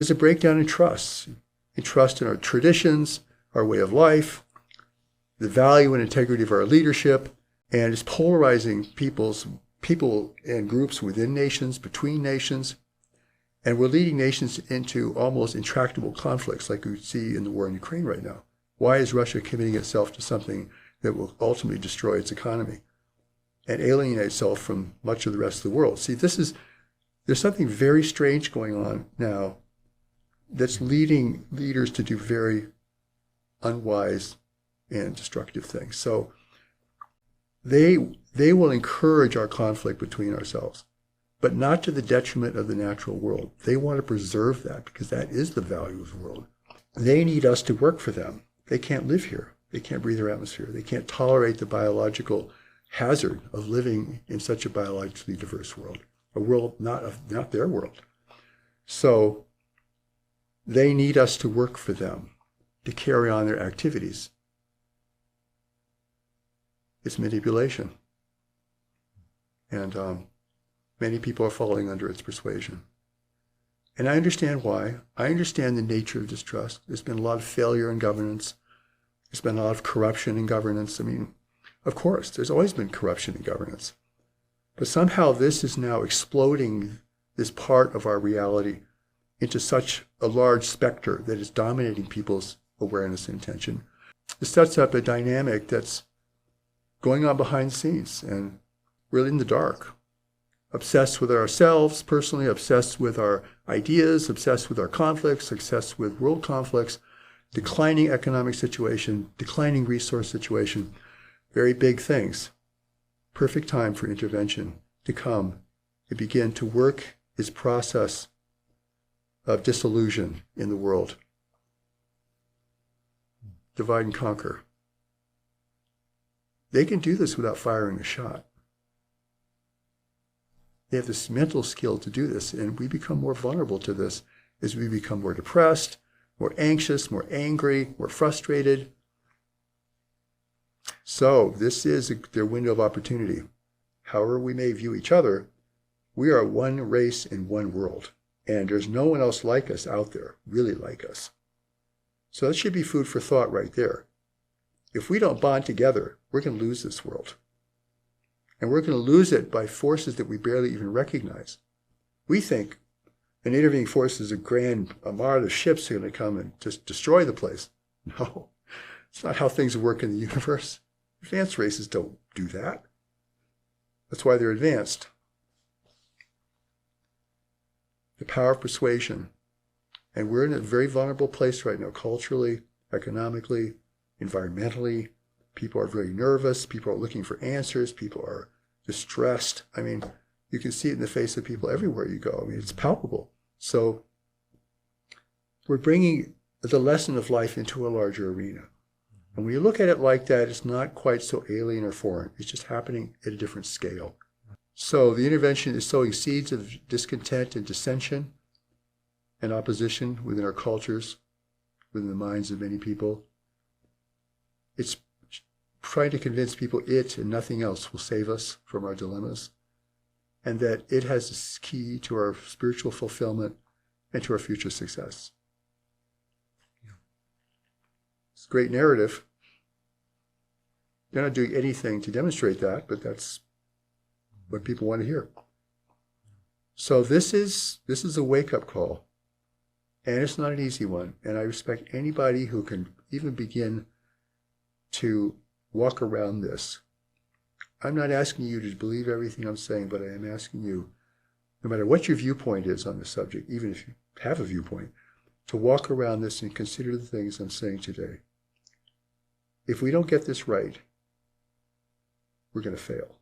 There's a breakdown in trust in our traditions, our way of life, the value and integrity of our leadership, and it's polarizing people and groups within nations, between nations, and we're leading nations into almost intractable conflicts like we see in the war in Ukraine right now. Why is Russia committing itself to something that will ultimately destroy its economy and alienate itself from much of the rest of the world? See, there's something very strange going on now that's leading leaders to do very unwise and destructive things. So they will encourage our conflict between ourselves, but not to the detriment of the natural world. They want to preserve that because that is the value of the world. They need us to work for them. They can't live here. They can't breathe our atmosphere. They can't tolerate the biological hazard of living in such a biologically diverse world, a world not their world. So they need us to work for them, to carry on their activities. It's manipulation. And many people are falling under its persuasion. And I understand why. I understand the nature of distrust. There's been a lot of failure in governance. There's been a lot of corruption in governance. I mean, of course, there's always been corruption in governance. But somehow this is now exploding this part of our reality into such a large specter that is dominating people's awareness and attention. It sets up a dynamic that's going on behind the scenes, and we're in the dark, obsessed with ourselves personally, obsessed with our ideas, obsessed with our conflicts, obsessed with world conflicts, declining economic situation, declining resource situation, very big things. Perfect time for intervention to come to begin to work its process of disillusion in the world. Divide and conquer. They can do this without firing a shot. They have this mental skill to do this, and we become more vulnerable to this as we become more depressed, more anxious, more angry, more frustrated. So this is their window of opportunity. However we may view each other, we are one race in one world, and there's no one else like us out there, really like us. So that should be food for thought right there. If we don't bond together, we're going to lose this world. And we're going to lose it by forces that we barely even recognize. We think an intervening force is a grand armada of ships are going to come and just destroy the place. No, it's not how things work in the universe. Advanced races don't do that. That's why they're advanced. The power of persuasion. And we're in a very vulnerable place right now, culturally, economically, environmentally. People are very nervous. People are looking for answers. People are distressed. I mean, you can see it in the face of people everywhere you go. I mean, it's palpable. So we're bringing the lesson of life into a larger arena. And when you look at it like that, it's not quite so alien or foreign. It's just happening at a different scale. So the intervention is sowing seeds of discontent and dissension and opposition within our cultures, within the minds of many people. It's trying to convince people it and nothing else will save us from our dilemmas, and that it has the key to our spiritual fulfillment and to our future success. It's a great narrative. They're not doing anything to demonstrate that, but that's what people want to hear. So this is a wake-up call, and it's not an easy one, and I respect anybody who can even begin to walk around this. I'm not asking you to believe everything I'm saying, but I am asking you, no matter what your viewpoint is on the subject, even if you have a viewpoint, to walk around this and consider the things I'm saying today. If we don't get this right, we're going to fail.